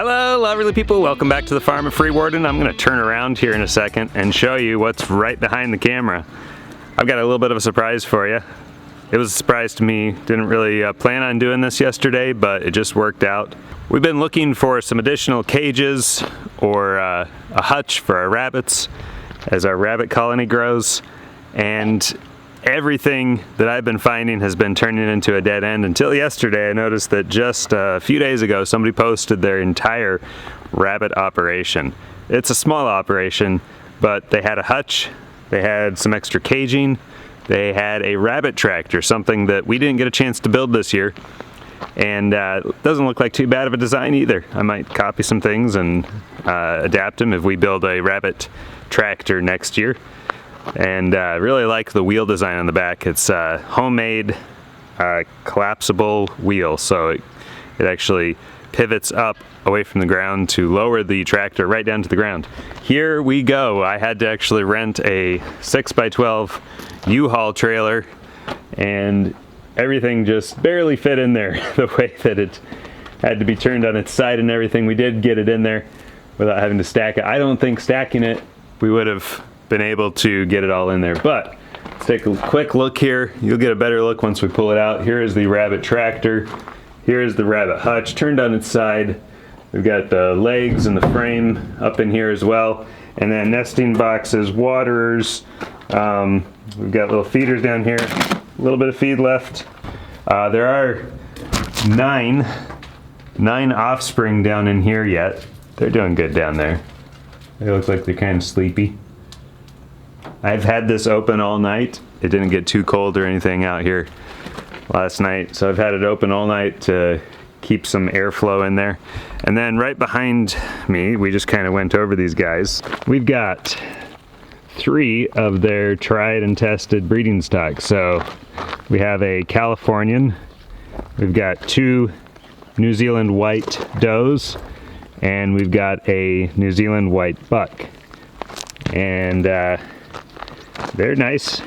Hello lovely people, welcome back to the farm of Freewarden. I'm going to turn around here in a second and show you what's right behind the camera. I've got a little bit of a surprise for you. It was a surprise to me. Didn't really plan on doing this yesterday, but it just worked out. We've been looking for some additional cages or a hutch for our rabbits as our rabbit colony grows, and everything that I've been finding has been turning into a dead end until yesterday. I noticed that just a few days ago somebody posted their entire rabbit operation. It's a small operation, but they had a hutch, they had some extra caging, they had a rabbit tractor, something that we didn't get a chance to build this year, and it doesn't look like too bad of a design either. I might copy some things and adapt them if we build a rabbit tractor next year. And I really like the wheel design on the back. It's a homemade collapsible wheel, so it actually pivots up away from the ground to lower the tractor right down to the ground. Here we go. I had to actually rent a 6x12 U-Haul trailer, and everything just barely fit in there the way that it had to be turned on its side and everything. We did get it in there without having to stack it. I don't think stacking it we would have been able to get it all in there, but let's take a quick look here. You'll get a better look once we pull it out. Here is the rabbit tractor. Here is the rabbit hutch turned on its side. We've got the legs and the frame up in here as well, and then nesting boxes, waterers. We've got little feeders down here, a little bit of feed left. There are nine offspring down in here yet. They're doing good down there. They look like they're kind of sleepy. I've had this open all night. It didn't get too cold or anything out here last night, so I've had it open all night to keep some airflow in there. And then right behind me, we just kind of went over these guys. We've got 3 of their tried and tested breeding stock. So we have a Californian, we've got 2 New Zealand white does, and we've got a New Zealand white buck. And they're nice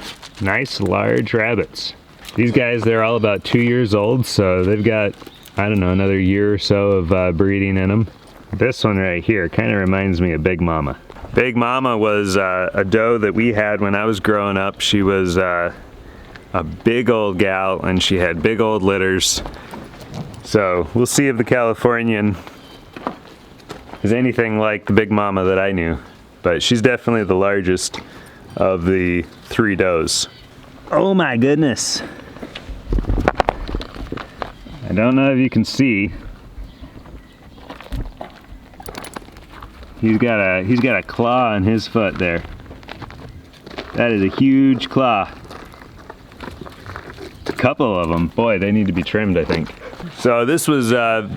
large rabbits. These guys, they're all about 2 years old, so they've got, I don't know, another year or so of breeding in them. This one right here kind of reminds me of Big Mama. Big Mama was a doe that we had when I was growing up. She was a big old gal, and she had big old litters. So we'll see if the Californian is anything like the Big Mama that I knew, but she's definitely the largest of the 3 does. Oh my goodness. I don't know if you can see. He's got a claw on his foot there. That is a huge claw. A couple of them. Boy, they need to be trimmed, I think. So this was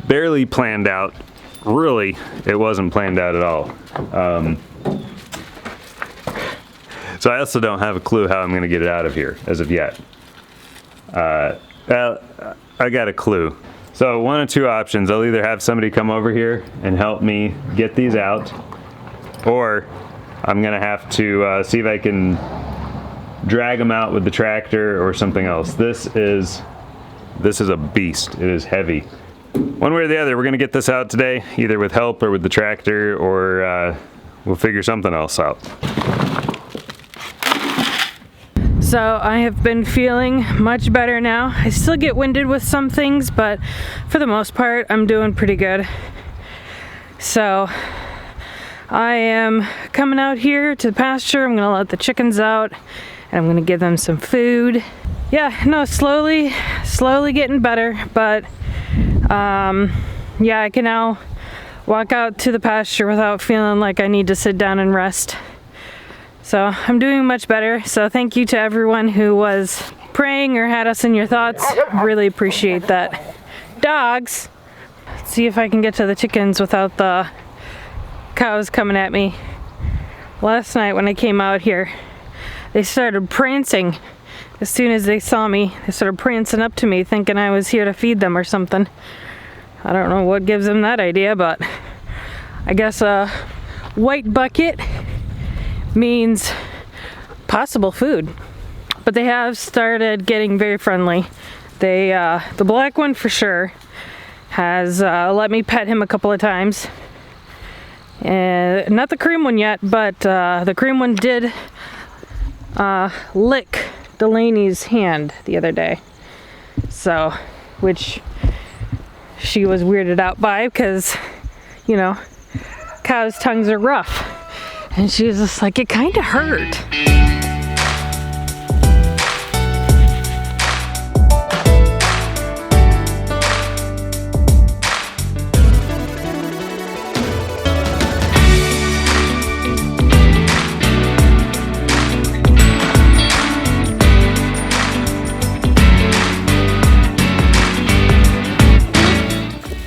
barely planned out. Really, it wasn't planned out at all. So I also don't have a clue how I'm going to get it out of here as of yet. Well, I got a clue. So one of 2 options. I'll either have somebody come over here and help me get these out, or I'm going to have to see if I can drag them out with the tractor or something else. This is a beast. It is heavy. One way or the other, we're going to get this out today, either with help or with the tractor, or we'll figure something else out. So I have been feeling much better now. I still get winded with some things, but for the most part, I'm doing pretty good. So I am coming out here to the pasture. I'm gonna let the chickens out, and I'm gonna give them some food. Yeah, no, slowly getting better, but yeah, I can now walk out to the pasture without feeling like I need to sit down and rest. So I'm doing much better. So thank you to everyone who was praying or had us in your thoughts. Really appreciate that. Dogs. Let's see if I can get to the chickens without the cows coming at me. Last night when I came out here, they started prancing. As soon as they saw me, they started prancing up to me thinking I was here to feed them or something. I don't know what gives them that idea, but I guess a white bucket means possible food. But they have started getting very friendly. They, the black one for sure, has let me pet him a couple of times. And not the cream one yet, but the cream one did lick Delaney's hand the other day. So, which she was weirded out by because, you know, cows' tongues are rough. And she was just like, it kind of hurt.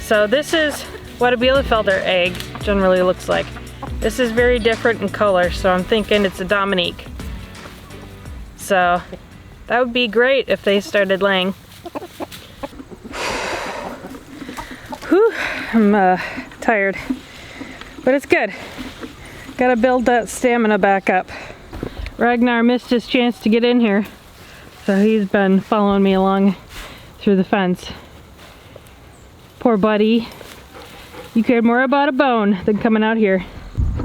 So this is what a Bielefelder egg generally looks like. This is very different in color, so I'm thinking it's a Dominique. So that would be great if they started laying. Whew, I'm tired, but it's good. Gotta build that stamina back up. Ragnar missed his chance to get in here, so he's been following me along through the fence. Poor buddy. You cared more about a bone than coming out here.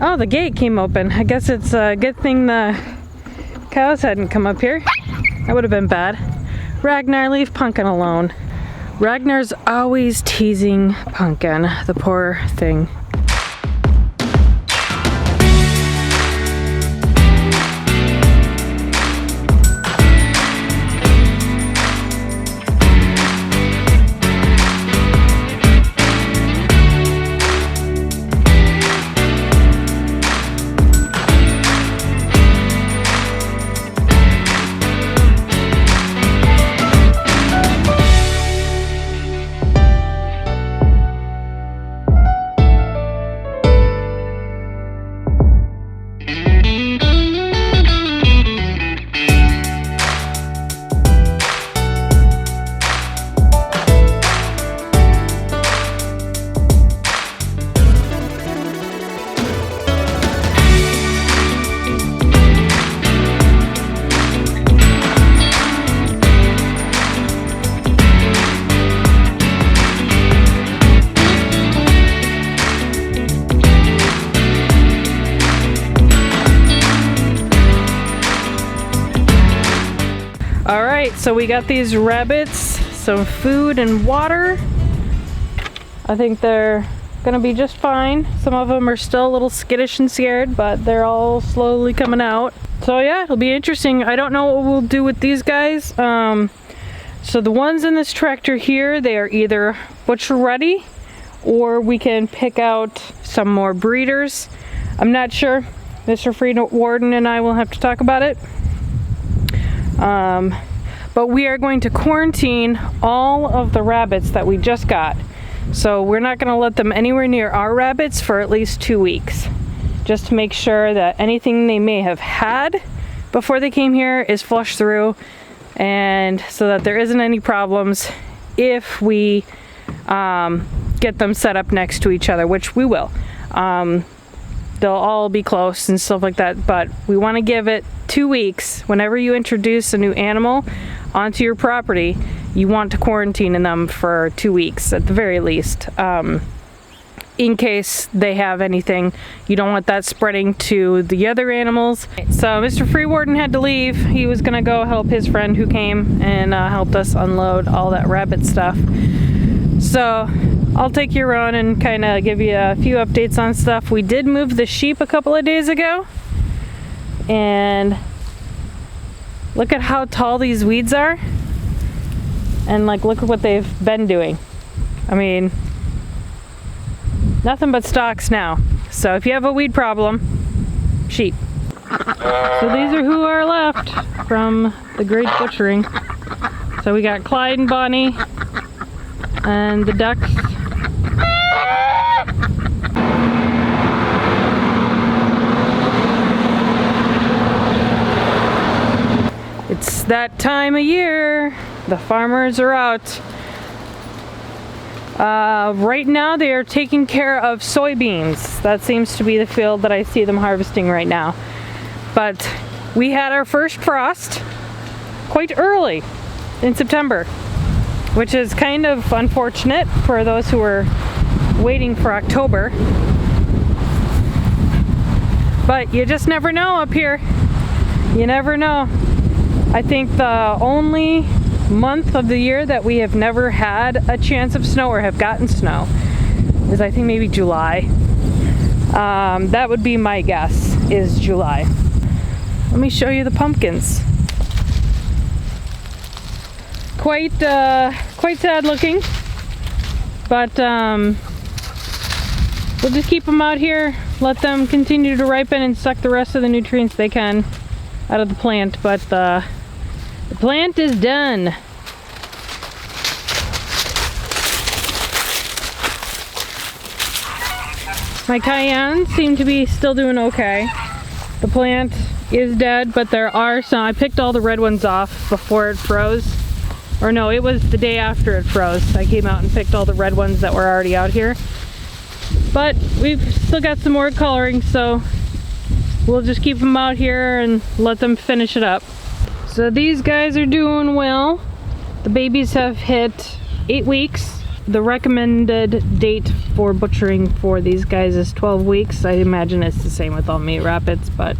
Oh, the gate came open. I guess it's a good thing the cows hadn't come up here. That would have been bad. Ragnar, leave Pumpkin alone. Ragnar's always teasing Pumpkin, the poor thing. Alright, so we got these rabbits, some food and water. I think they're gonna be just fine. Some of them are still a little skittish and scared, but they're all slowly coming out. So yeah, it'll be interesting. I don't know what we'll do with these guys. So the ones in this tractor here, they are either butcher ready, or we can pick out some more breeders. I'm not sure. Mr. Free Warden and I will have to talk about it. But we are going to quarantine all of the rabbits that we just got. So we're not going to let them anywhere near our rabbits for at least 2 weeks. Just to make sure that anything they may have had before they came here is flushed through, and so that there isn't any problems if we get them set up next to each other, which we will. They'll all be close and stuff like that, but we want to give it 2 weeks. Whenever you introduce a new animal onto your property, you want to quarantine them for 2 weeks at the very least. In case they have anything, you don't want that spreading to the other animals. So Mr. Free Warden had to leave. He was gonna go help his friend who came and helped us unload all that rabbit stuff. So I'll take your own and kind of give you a few updates on stuff. We did move the sheep a couple of days ago, and look at how tall these weeds are, and like look at what they've been doing. I mean, nothing but stalks now. So if you have a weed problem, sheep. So these are who are left from the Great Butchering. So we got Clyde and Bonnie and the ducks. It's that time of year. The farmers are out. Right now they are taking care of soybeans. That seems to be the field that I see them harvesting right now. But we had our first frost quite early in September. which is kind of unfortunate for those who are waiting for October. But you just never know up here. You never know. I think the only month of the year that we have never had a chance of snow or have gotten snow is, I think, maybe July. That would be my guess, is July. Let me show you the pumpkins. Quite sad looking, but we'll just keep them out here, let them continue to ripen and suck the rest of the nutrients they can out of the plant. But the plant is done. My cayennes seem to be still doing okay. The plant is dead, but there are some. I picked all the red ones off before it froze. Or no, it was the day after it froze. I came out and picked all the red ones that were already out here. But we've still got some more coloring, so we'll just keep them out here and let them finish it up. So these guys are doing well. The babies have hit 8 weeks. The recommended date for butchering for these guys is 12 weeks. I imagine it's the same with all meat rabbits, but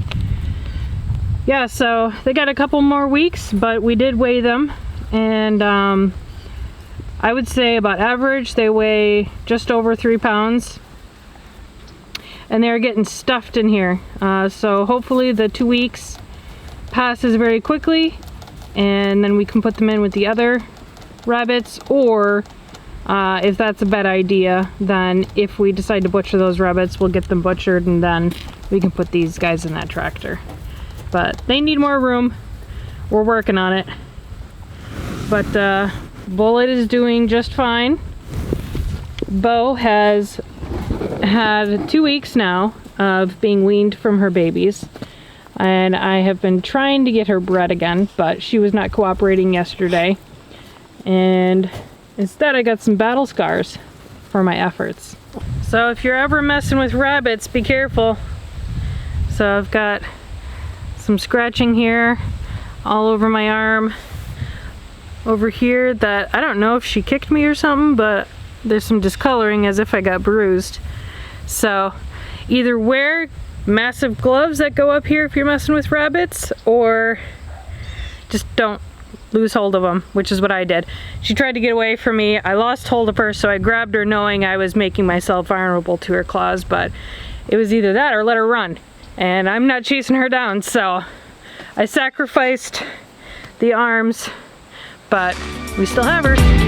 yeah, so they got a couple more weeks, but we did weigh them. And I would say about average they weigh just over 3 pounds, and they're getting stuffed in here, so hopefully the 2 weeks passes very quickly, and then we can put them in with the other rabbits. Or if that's a bad idea, then if we decide to butcher those rabbits, we'll get them butchered and then we can put these guys in that tractor. But they need more room. We're working on it. But Bullet is doing just fine. Bo has had 2 weeks now of being weaned from her babies, and I have been trying to get her bred again, but she was not cooperating yesterday, and instead I got some battle scars for my efforts. So if you're ever messing with rabbits, be careful. So I've got some scratching here all over my arm, over here, that I don't know if she kicked me or something, but there's some discoloring as if I got bruised. So either wear massive gloves that go up here if you're messing with rabbits, or just don't lose hold of them, which is what I did. She tried to get away from me. I lost hold of her, so I grabbed her knowing I was making myself vulnerable to her claws, but it was either that or let her run, and I'm not chasing her down. So I sacrificed the arms, but we still have her.